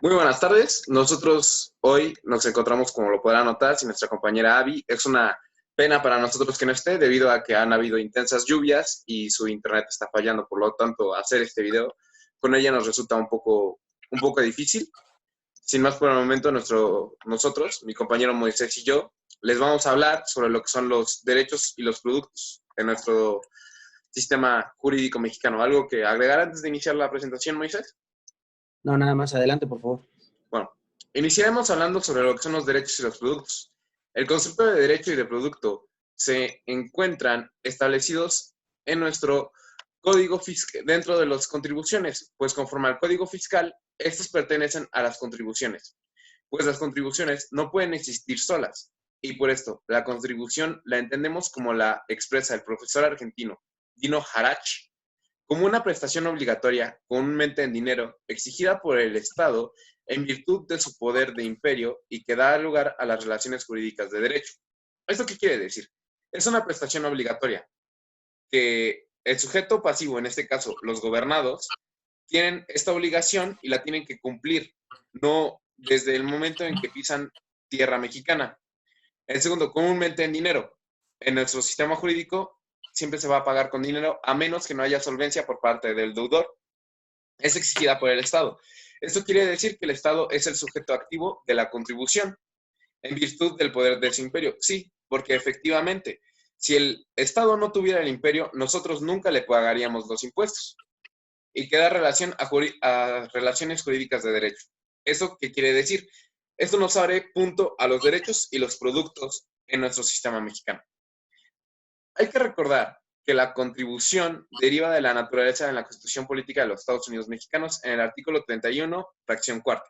Muy buenas tardes. Nosotros hoy nos encontramos, como lo podrán notar, sin nuestra compañera Abby. Es una pena para nosotros que no esté, debido a que han habido intensas lluvias y su internet está fallando. Por lo tanto, hacer este video con ella nos resulta un poco difícil. Sin más por el momento, nosotros, mi compañero Moisés y yo, les vamos a hablar sobre lo que son los derechos y los productos en nuestro sistema jurídico mexicano. ¿Algo que agregar antes de iniciar la presentación, Moisés? No, nada más, adelante, por favor. Bueno, iniciaremos hablando sobre lo que son los derechos y los productos. El concepto de derecho y de producto se encuentran establecidos en nuestro código fiscal, dentro de las contribuciones, pues conforme al código fiscal, estos pertenecen a las contribuciones, pues las contribuciones no pueden existir solas, y por esto la contribución la entendemos como la expresa el profesor argentino Dino Harach, como una prestación obligatoria, comúnmente en dinero, exigida por el Estado en virtud de su poder de imperio y que da lugar a las relaciones jurídicas de derecho. ¿Esto qué quiere decir? Es una prestación obligatoria que el sujeto pasivo, en este caso los gobernados, tienen esta obligación y la tienen que cumplir, no desde el momento en que pisan tierra mexicana. El segundo, comúnmente en dinero. En nuestro sistema jurídico siempre se va a pagar con dinero a menos que no haya solvencia por parte del deudor. Es exigida por el Estado. Esto quiere decir que el Estado es el sujeto activo de la contribución en virtud del poder de su imperio. Sí, porque efectivamente, si el Estado no tuviera el imperio, nosotros nunca le pagaríamos los impuestos y queda relación a relaciones jurídicas de derecho. ¿Eso qué quiere decir? Esto nos abre punto a los derechos y los productos en nuestro sistema mexicano. Hay que recordar que la contribución deriva de la naturaleza de la Constitución Política de los Estados Unidos Mexicanos en el artículo 31, fracción cuarta,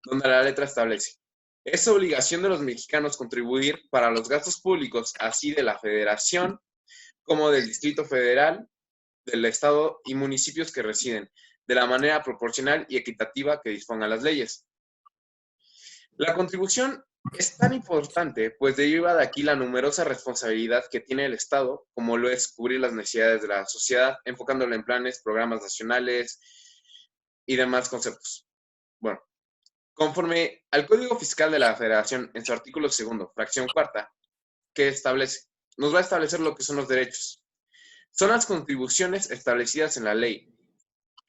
donde la letra establece: es obligación de los mexicanos contribuir para los gastos públicos, así de la Federación como del Distrito Federal, del Estado y municipios que residen, de la manera proporcional y equitativa que dispongan las leyes. La contribución es tan importante, pues deriva de aquí la numerosa responsabilidad que tiene el Estado, como lo es cubrir las necesidades de la sociedad, enfocándolo en planes, programas nacionales y demás conceptos. Bueno, conforme al Código Fiscal de la Federación, en su artículo segundo, fracción cuarta, que establece, nos va a establecer lo que son los derechos. Son las contribuciones establecidas en la ley,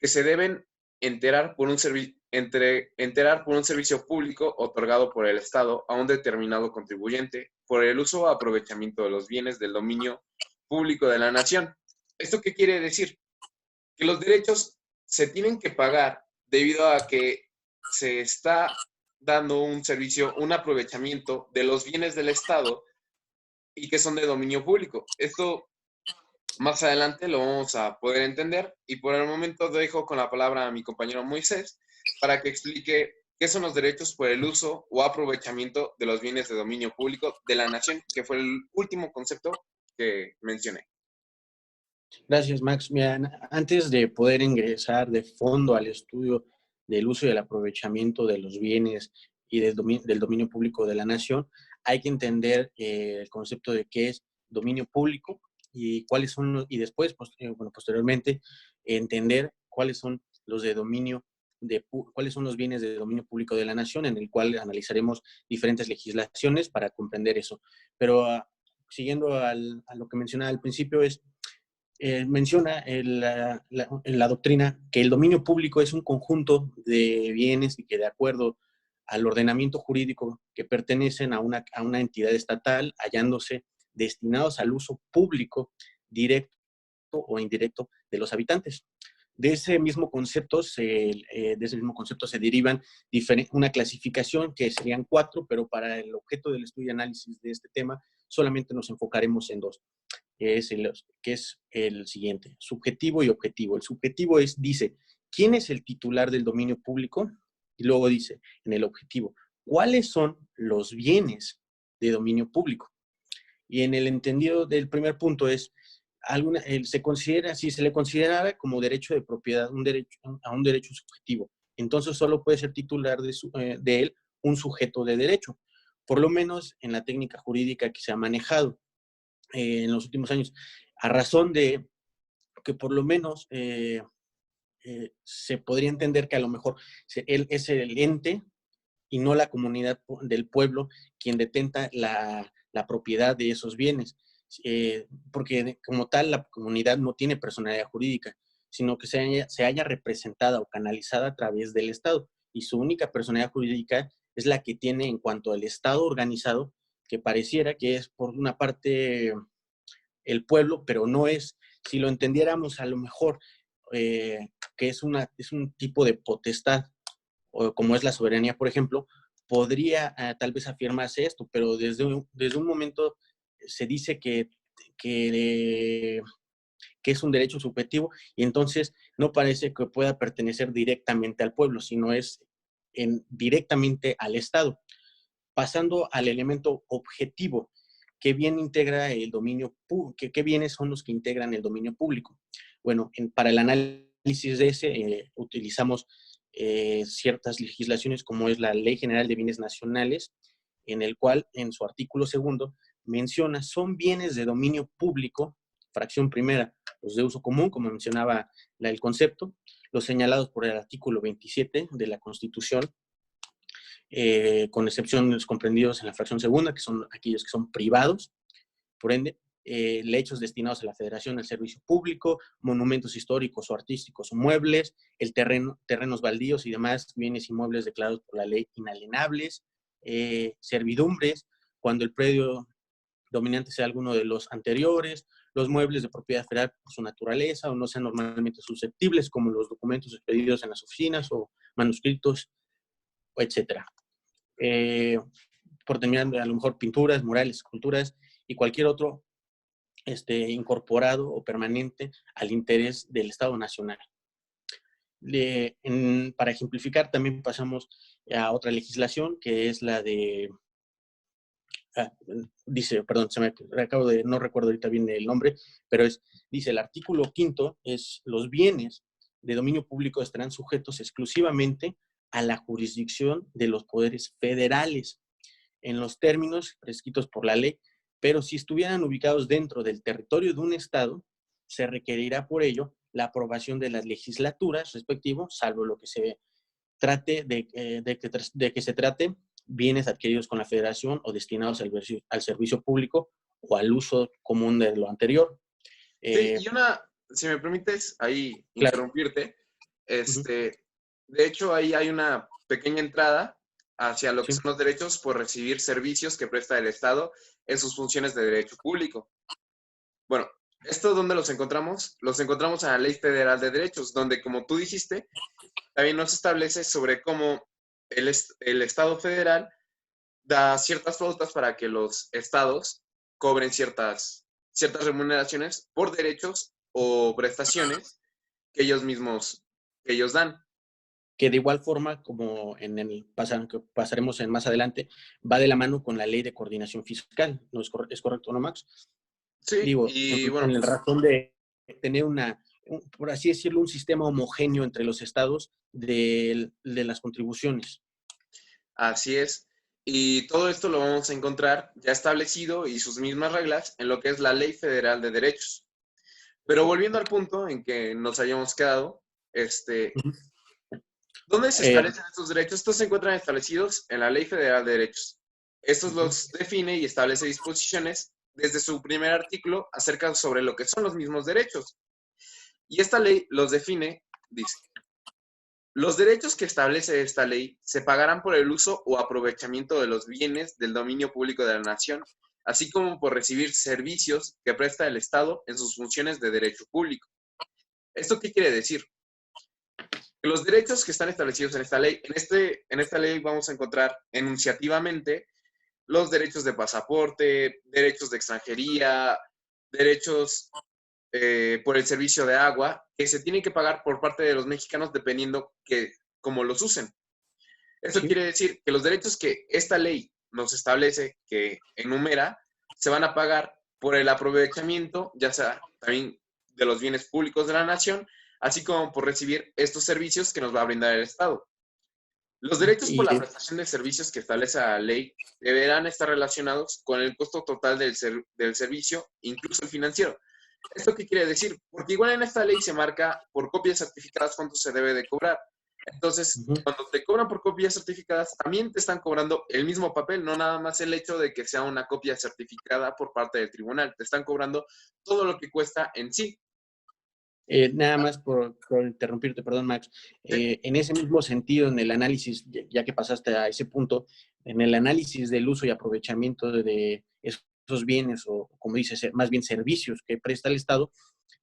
que se deben enterar por un servicio público otorgado por el Estado a un determinado contribuyente por el uso o aprovechamiento de los bienes del dominio público de la nación. ¿Esto qué quiere decir? Que los derechos se tienen que pagar debido a que se está dando un servicio, un aprovechamiento de los bienes del Estado y que son de dominio público. Esto más adelante lo vamos a poder entender, y por el momento dejo con la palabra a mi compañero Moisés para que explique qué son los derechos por el uso o aprovechamiento de los bienes de dominio público de la nación, que fue el último concepto que mencioné. Gracias, Max. Mira, antes de poder ingresar de fondo al estudio del uso y el aprovechamiento de los bienes y del dominio público de la nación, hay que entender el concepto de qué es dominio público y cuáles son, y después, posteriormente, entender cuáles son los de dominio cuáles son los bienes de dominio público de la nación, en el cual analizaremos diferentes legislaciones para comprender eso. Pero siguiendo a lo que mencionaba al principio, menciona en la doctrina que el dominio público es un conjunto de bienes y que, de acuerdo al ordenamiento jurídico, que pertenecen a una entidad estatal, hallándose destinados al uso público directo o indirecto de los habitantes. De ese mismo concepto se derivan una clasificación que serían 4, pero para el objeto del estudio y análisis de este tema solamente nos enfocaremos en 2, que es el siguiente: subjetivo y objetivo. El subjetivo dice, ¿quién es el titular del dominio público? Y luego dice, en el objetivo, ¿cuáles son los bienes de dominio público? Y en el entendido del primer punto se considera, si se le considerara como derecho de propiedad, a un derecho subjetivo, entonces solo puede ser titular de él un sujeto de derecho, por lo menos en la técnica jurídica que se ha manejado en los últimos años, a razón de que por lo menos se podría entender que a lo mejor él es el ente y no la comunidad del pueblo quien detenta la propiedad de esos bienes, porque como tal la comunidad no tiene personalidad jurídica, sino que se haya representada o canalizada a través del Estado, y su única personalidad jurídica es la que tiene en cuanto al Estado organizado, que pareciera que es por una parte el pueblo, pero no es. Si lo entendiéramos a lo mejor que es un tipo de potestad, o como es la soberanía, por ejemplo, podría tal vez afirmarse esto, pero desde un momento se dice que, que es un derecho subjetivo, y entonces no parece que pueda pertenecer directamente al pueblo, sino es directamente al Estado. Pasando al elemento objetivo, ¿qué bien integra el dominio público? ¿Qué bienes son los que integran el dominio público? Bueno, para el análisis de ese utilizamos ciertas legislaciones, como es la Ley General de Bienes Nacionales, en el cual en su artículo segundo menciona: son bienes de dominio público, fracción primera, los de uso común, como mencionaba el concepto, los señalados por el artículo 27 de la Constitución, con excepciones comprendidos en la fracción segunda, que son aquellos que son privados. Por ende, hechos destinados a la federación, al servicio público, monumentos históricos o artísticos o muebles, terrenos baldíos y demás bienes inmuebles declarados por la ley inalienables, servidumbres, cuando el predio dominante sea alguno de los anteriores, los muebles de propiedad federal por su naturaleza o no sean normalmente susceptibles, como los documentos expedidos en las oficinas o manuscritos, etcétera. Por terminar, a lo mejor pinturas, murales, esculturas y cualquier otro incorporado o permanente al interés del Estado Nacional. Para ejemplificar, también pasamos a otra legislación, que es la de, perdón, acabo de, no recuerdo ahorita bien el nombre, pero dice el artículo 5, es: los bienes de dominio público estarán sujetos exclusivamente a la jurisdicción de los poderes federales, en los términos prescritos por la ley, pero si estuvieran ubicados dentro del territorio de un estado, se requerirá por ello la aprobación de las legislaturas respectivos, salvo lo que se trate de que se trate bienes adquiridos con la federación o destinados al servicio público o al uso común de lo anterior. Sí, y si me permites ahí Claro. interrumpirte, de hecho ahí hay una pequeña entrada hacia lo que son los derechos por recibir servicios que presta el Estado en sus funciones de derecho público. Bueno, ¿esto dónde los encontramos? Los encontramos en la Ley Federal de Derechos, donde, como tú dijiste, también nos establece sobre cómo el Estado federal da ciertas pautas para que los estados cobren ciertas remuneraciones por derechos o prestaciones que ellos dan. Que de igual forma, como que pasaremos en más adelante, va de la mano con la Ley de Coordinación Fiscal. ¿No es correcto, no, Max? Sí, Digo, y bueno, en la razón de tener por así decirlo, un sistema homogéneo entre los estados de las contribuciones. Así es. Y todo esto lo vamos a encontrar ya establecido y sus mismas reglas en lo que es la Ley Federal de Derechos. Pero volviendo al punto en que nos hayamos quedado, ¿dónde se establecen estos derechos? Estos se encuentran establecidos en la Ley Federal de Derechos. Estos los define y establece disposiciones desde su primer artículo acerca sobre lo que son los mismos derechos. Y esta ley los define, dice: los derechos que establece esta ley se pagarán por el uso o aprovechamiento de los bienes del dominio público de la nación, así como por recibir servicios que presta el Estado en sus funciones de derecho público. ¿Esto qué quiere decir? Que los derechos que están establecidos en esta ley, en esta ley vamos a encontrar enunciativamente los derechos de pasaporte, derechos de extranjería, derechos por el servicio de agua, que se tienen que pagar por parte de los mexicanos dependiendo cómo los usen. Eso quiere decir que los derechos que esta ley nos establece, que enumera, se van a pagar por el aprovechamiento, ya sea también de los bienes públicos de la nación, así como por recibir estos servicios que nos va a brindar el Estado. Los derechos por la prestación de servicios que establece la ley deberán estar relacionados con el costo total del servicio, incluso el financiero. ¿Esto qué quiere decir? Porque igual en esta ley se marca por copias certificadas cuánto se debe de cobrar. Entonces, Ujú. cuando te cobran por copias certificadas, también te están cobrando el mismo papel, no nada más el hecho de que sea una copia certificada por parte del tribunal. Te están cobrando todo lo que cuesta en sí. Nada más por interrumpirte, perdón, Max. ¿Sí? En ese mismo sentido, en el análisis, ya que pasaste a ese punto, en el análisis del uso y aprovechamiento de esos bienes, o como dices, más bien servicios que presta el Estado,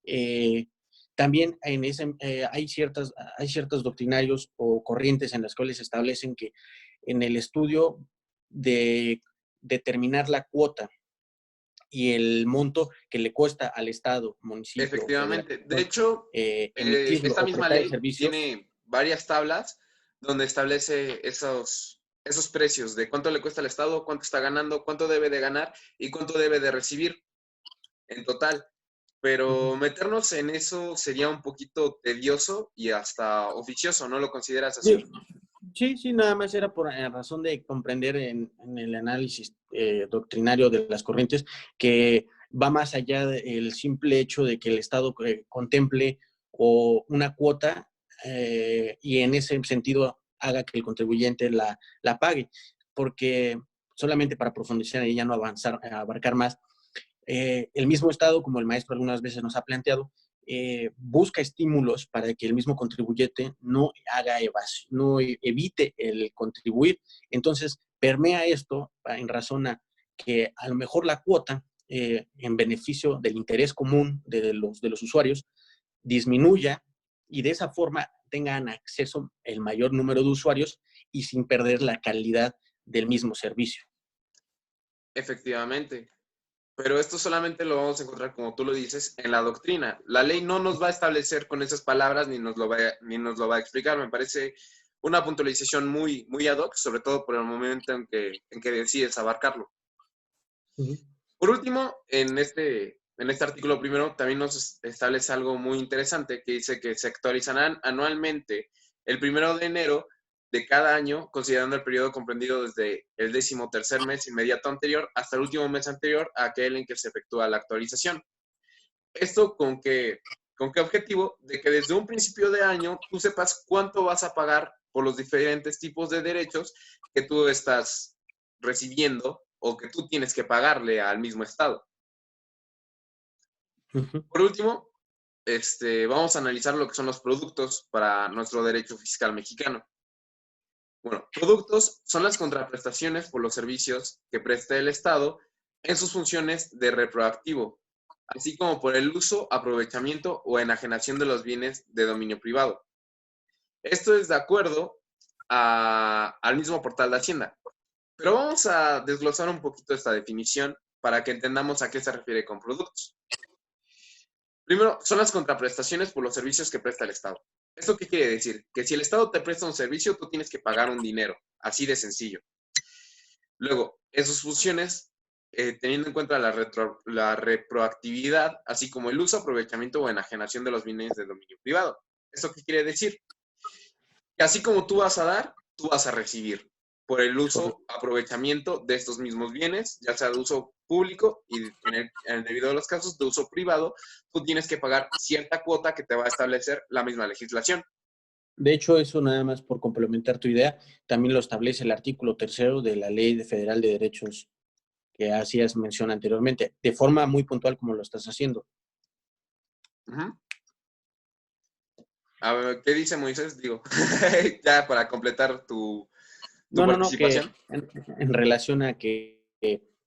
eh, también hay ciertos doctrinarios o corrientes en las cuales se establecen que en el estudio de determinar la cuota y el monto que le cuesta al Estado, municipio o Efectivamente. De federación hecho, emitirlo esta o misma prestar ley servicios. tiene varias tablas donde establece esos precios de cuánto le cuesta al Estado, cuánto está ganando, cuánto debe de ganar y cuánto debe de recibir en total. Ujú. Pero meternos en eso sería un poquito tedioso y hasta oficioso, ¿no lo consideras así? Sí, sí, sí, nada más era por razón de comprender en el análisis doctrinario de las corrientes que va más allá del simple hecho de que el Estado contemple o una cuota y en ese sentido haga que el contribuyente la pague, porque solamente para profundizar y ya no avanzar, abarcar más, el mismo Estado, como el maestro algunas veces nos ha planteado, busca estímulos para que el mismo contribuyente no haga evasión, no evite el contribuir. Entonces, permea esto en razón a que a lo mejor la cuota, en beneficio del interés común de los usuarios, disminuya y de esa forma tengan acceso el mayor número de usuarios y sin perder la calidad del mismo servicio. Efectivamente. Pero esto solamente lo vamos a encontrar, como tú lo dices, en la doctrina. La ley no nos va a establecer con esas palabras ni nos lo va a explicar. Me parece una puntualización muy, muy ad hoc, sobre todo por el momento en que decides abarcarlo. Uh -huh. Por último, en este artículo primero también nos establece algo muy interesante que dice que se actualizarán anualmente el 1 de enero de cada año, considerando el periodo comprendido desde el 13º mes inmediato anterior hasta el último mes anterior a aquel en que se efectúa la actualización. ¿Esto con qué objetivo? De que desde un principio de año tú sepas cuánto vas a pagar por los diferentes tipos de derechos que tú estás recibiendo o que tú tienes que pagarle al mismo Estado. Uh -huh. Por último, vamos a analizar lo que son los productos para nuestro derecho fiscal mexicano. Bueno, productos son las contraprestaciones por los servicios que presta el Estado en sus funciones de retroactivo, así como por el uso, aprovechamiento o enajenación de los bienes de dominio privado. Esto es de acuerdo al mismo portal de Hacienda. Pero vamos a desglosar un poquito esta definición para que entendamos a qué se refiere con productos. Primero, son las contraprestaciones por los servicios que presta el Estado. ¿Esto qué quiere decir? Que si el Estado te presta un servicio, tú tienes que pagar un dinero, así de sencillo. Luego, en sus funciones, teniendo en cuenta la retroactividad, así como el uso, aprovechamiento o enajenación de los bienes de dominio privado. ¿Esto qué quiere decir? Que así como tú vas a dar, tú vas a recibir por el uso, aprovechamiento de estos mismos bienes, ya sea de uso público y en el debido de los casos de uso privado, tú tienes que pagar cierta cuota que te va a establecer la misma legislación. De hecho, eso nada más por complementar tu idea, también lo establece el artículo 3º de la Ley Federal de Derechos que hacías mención anteriormente, de forma muy puntual como lo estás haciendo. Uh-huh. A ver, ¿qué dice Moisés? Digo, ya para completar tu No, que participación. en relación a que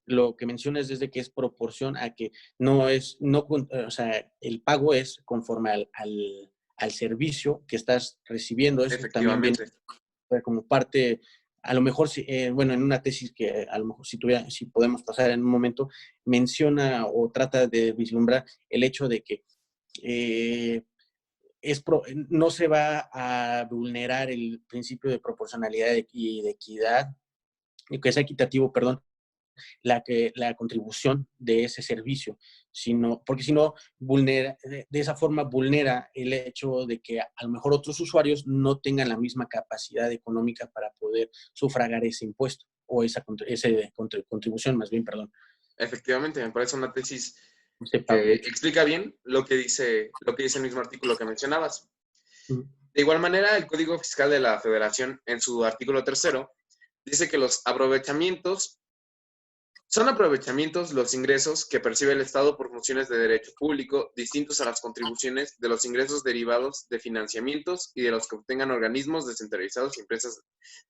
lo que mencionas desde que es proporción a que no es, no, o sea, el pago es conforme al servicio que estás recibiendo. Eso también viene Efectivamente. como parte, a lo mejor, bueno, en una tesis que a lo mejor si podemos pasar en un momento, menciona o trata de vislumbrar el hecho de que eh, no se va a vulnerar el principio de proporcionalidad y de equidad, y que sea equitativo, perdón, la contribución de ese servicio, porque si no, de esa forma vulnera el hecho de que a lo mejor otros usuarios no tengan la misma capacidad económica para poder sufragar ese impuesto o esa contribución, más bien, perdón. Efectivamente, me parece una tesis Se pago que hecho. explica bien lo que dice el mismo artículo que mencionabas. Ujú. De igual manera, el Código Fiscal de la Federación, en su artículo tercero, dice que los aprovechamientos son aprovechamientos los ingresos que percibe el Estado por funciones de derecho público distintos a las contribuciones de los ingresos derivados de financiamientos y de los que obtengan organismos descentralizados y empresas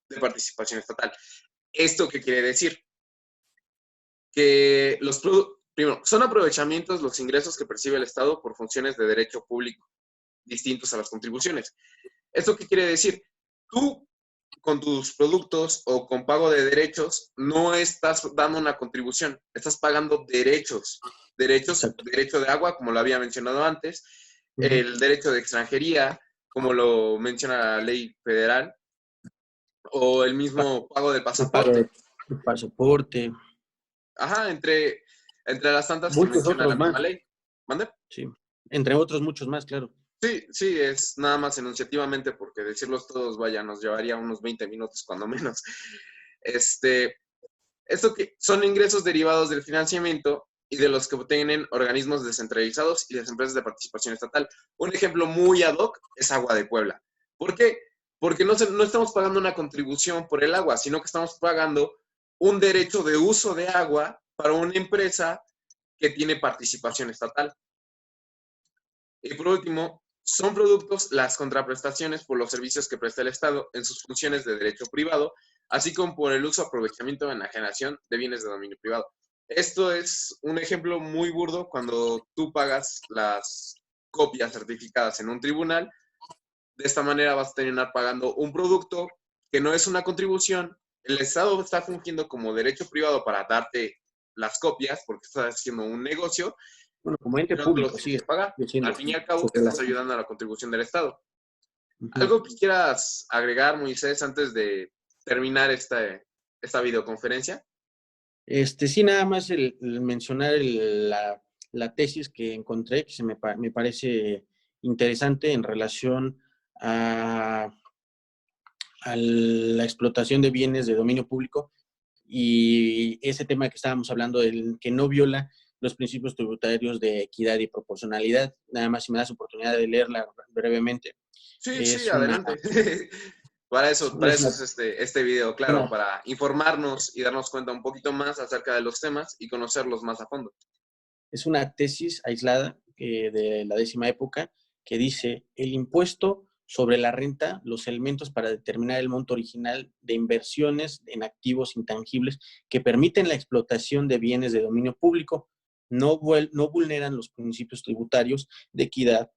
de participación estatal. ¿Esto qué quiere decir? Que primero, son aprovechamientos los ingresos que percibe el Estado por funciones de derecho público distintos a las contribuciones. ¿Esto qué quiere decir? Tú, con tus productos o con pago de derechos, no estás dando una contribución, estás pagando derechos. Derechos, Exacto. derecho de agua, como lo había mencionado antes, Ujú. el derecho de extranjería, como lo menciona la ley federal, o el mismo pago del El pago pasaporte. del pasaporte, Ajá, entre las tantas que muchos menciona otros la misma más, ley. ¿Mande? sí. Entre otros muchos más, claro. Sí, sí, es nada más enunciativamente porque decirlos todos, vaya, nos llevaría unos 20 minutos cuando menos. Este, Esto que son ingresos derivados del financiamiento y de los que obtienen organismos descentralizados y las empresas de participación estatal. Un ejemplo muy ad hoc es Agua de Puebla. ¿Por qué? Porque no estamos pagando una contribución por el agua, sino que estamos pagando un derecho de uso de agua para una empresa que tiene participación estatal. Y por último, son productos las contraprestaciones por los servicios que presta el Estado en sus funciones de derecho privado, así como por el uso, aprovechamiento o enajenación de bienes de dominio privado. Esto es un ejemplo muy burdo cuando tú pagas las copias certificadas en un tribunal. De esta manera vas a terminar pagando un producto que no es una contribución. El Estado está fungiendo como derecho privado para darte las copias porque está haciendo un negocio Bueno, como ente no te los público, tienes sigue que pagar. Al siendo fin y al cabo, su estás relación. ayudando a la contribución del Estado. Ujú. ¿Algo que quieras agregar, Moisés, antes de terminar esta videoconferencia? Sí, nada más el mencionar la tesis que encontré, que me parece interesante en relación a, a la explotación de bienes de dominio público y ese tema que estábamos hablando, del que no viola los principios tributarios de equidad y proporcionalidad. Nada más, si me das oportunidad de leerla brevemente. Sí, sí, Es una, adelante. Para eso, para es eso una, es este video, claro, una para informarnos y darnos cuenta un poquito más acerca de los temas y conocerlos más a fondo. es una tesis aislada de la 10ª época que dice: el impuesto sobre la renta, los elementos para determinar el monto original de inversiones en activos intangibles que permiten la explotación de bienes de dominio público, no vulneran los principios tributarios de equidad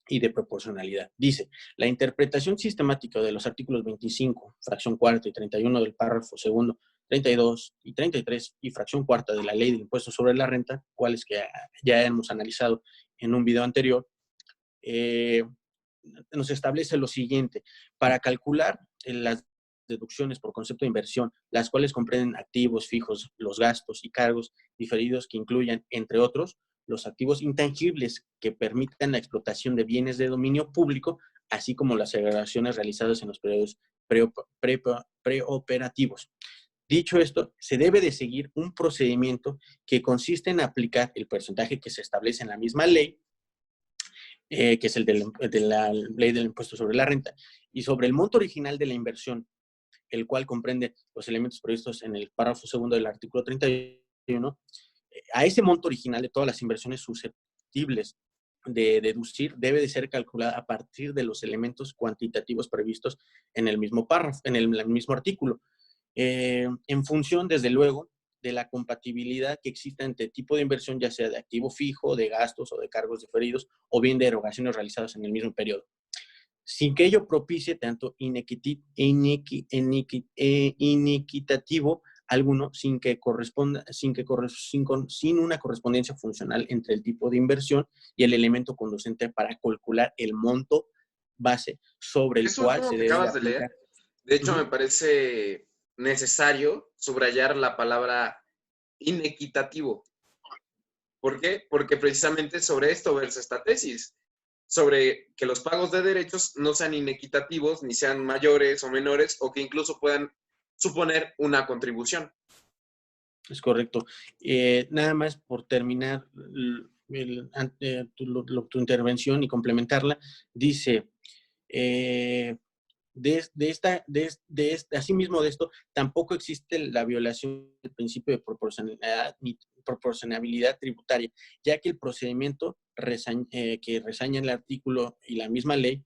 y de proporcionalidad. Dice: la interpretación sistemática de los artículos 25, fracción cuarta y 31 del párrafo segundo, 32 y 33 y fracción cuarta de la Ley del Impuesto sobre la Renta, cuales que ya hemos analizado en un video anterior, eh, nos establece lo siguiente: para calcular las deducciones por concepto de inversión, las cuales comprenden activos fijos, los gastos y cargos diferidos que incluyan, entre otros, los activos intangibles que permitan la explotación de bienes de dominio público, así como las agregaciones realizadas en los periodos preoperativos. Dicho esto, se debe de seguir un procedimiento que consiste en aplicar el porcentaje que se establece en la misma ley, que es el de la ley del impuesto sobre la renta, y sobre el monto original de la inversión, el cual comprende los elementos previstos en el párrafo segundo del artículo 31, a ese monto original de todas las inversiones susceptibles de deducir debe de ser calculada a partir de los elementos cuantitativos previstos en el mismo párrafo, en el mismo artículo, en función, desde luego, de la compatibilidad que exista entre tipo de inversión, ya sea de activo fijo, de gastos o de cargos diferidos, o bien de erogaciones realizadas en el mismo periodo, sin que ello propicie tanto inequitativo alguno, sin una correspondencia funcional entre el tipo de inversión y el elemento conducente para calcular el monto base sobre el Eso cual último se que debe de acabas de aplicar. leer, de hecho, me Uh-huh. parece necesario subrayar la palabra inequitativo. ¿Por qué? Porque precisamente sobre esto versa esta tesis, sobre que los pagos de derechos no sean inequitativos, ni sean mayores o menores, o que incluso puedan suponer una contribución. Es correcto. Nada más por terminar tu intervención y complementarla, dice, asimismo de esto, tampoco existe la violación del principio de proporcionalidad ni proporcionabilidad tributaria, ya que el procedimiento que resaña el artículo y la misma ley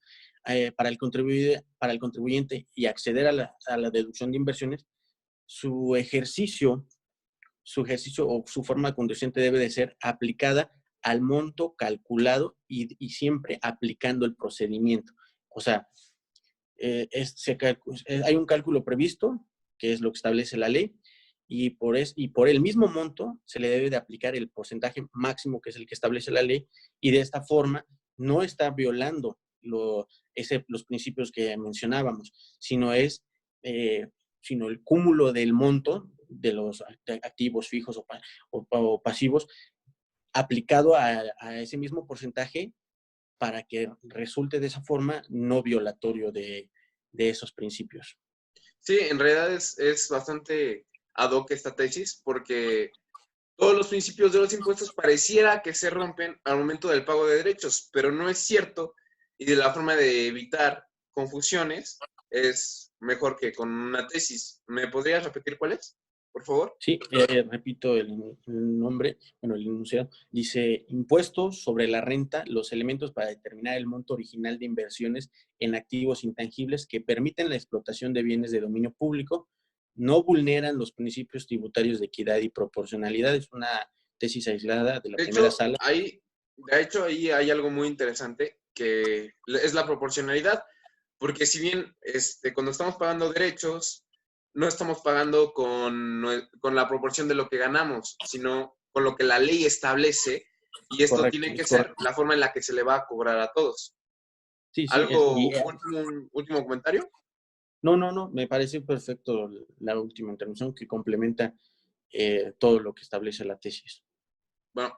para el contribuyente y acceder a la deducción de inversiones, su ejercicio o su forma conducente debe de ser aplicada al monto calculado y siempre aplicando el procedimiento. O sea, hay un cálculo previsto, que es lo que establece la ley, y por el mismo monto se le debe de aplicar el porcentaje máximo, que es el que establece la ley, y de esta forma no está violando los principios que mencionábamos, sino sino el cúmulo del monto de los activos fijos o pasivos aplicado a ese mismo porcentaje para que resulte de esa forma no violatorio de esos principios. Sí, en realidad es bastante ad hoc esta tesis porque todos los principios de los impuestos pareciera que se rompen al momento del pago de derechos, pero no es cierto y de la forma de evitar confusiones es mejor que con una tesis. ¿Me podrías repetir cuál es, por favor? Sí, repito el nombre, bueno, el enunciado. Dice, impuestos sobre la renta, los elementos para determinar el monto original de inversiones en activos intangibles que permiten la explotación de bienes de dominio público, no vulneran los principios tributarios de equidad y proporcionalidad. Es una tesis aislada de la primera sala. De hecho, ahí hay algo muy interesante que es la proporcionalidad, porque si bien cuando estamos pagando derechos, no estamos pagando con la proporción de lo que ganamos, sino con lo que la ley establece, y esto Correcto, tiene que es ser correcto. la forma en la que se le va a cobrar a todos. Sí, sí. ¿Algo, un último comentario? No, me parece perfecto la última intervención que complementa todo lo que establece la tesis. Bueno,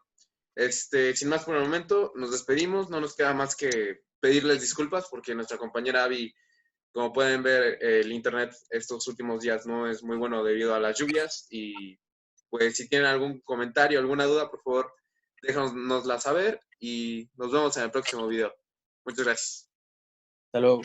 sin más por el momento, nos despedimos. No nos queda más que pedirles disculpas porque nuestra compañera Abby, como pueden ver, el internet estos últimos días no es muy bueno debido a las lluvias. Y pues si tienen algún comentario, alguna duda, por favor, déjanosla saber y nos vemos en el próximo video. Muchas gracias. Hasta luego.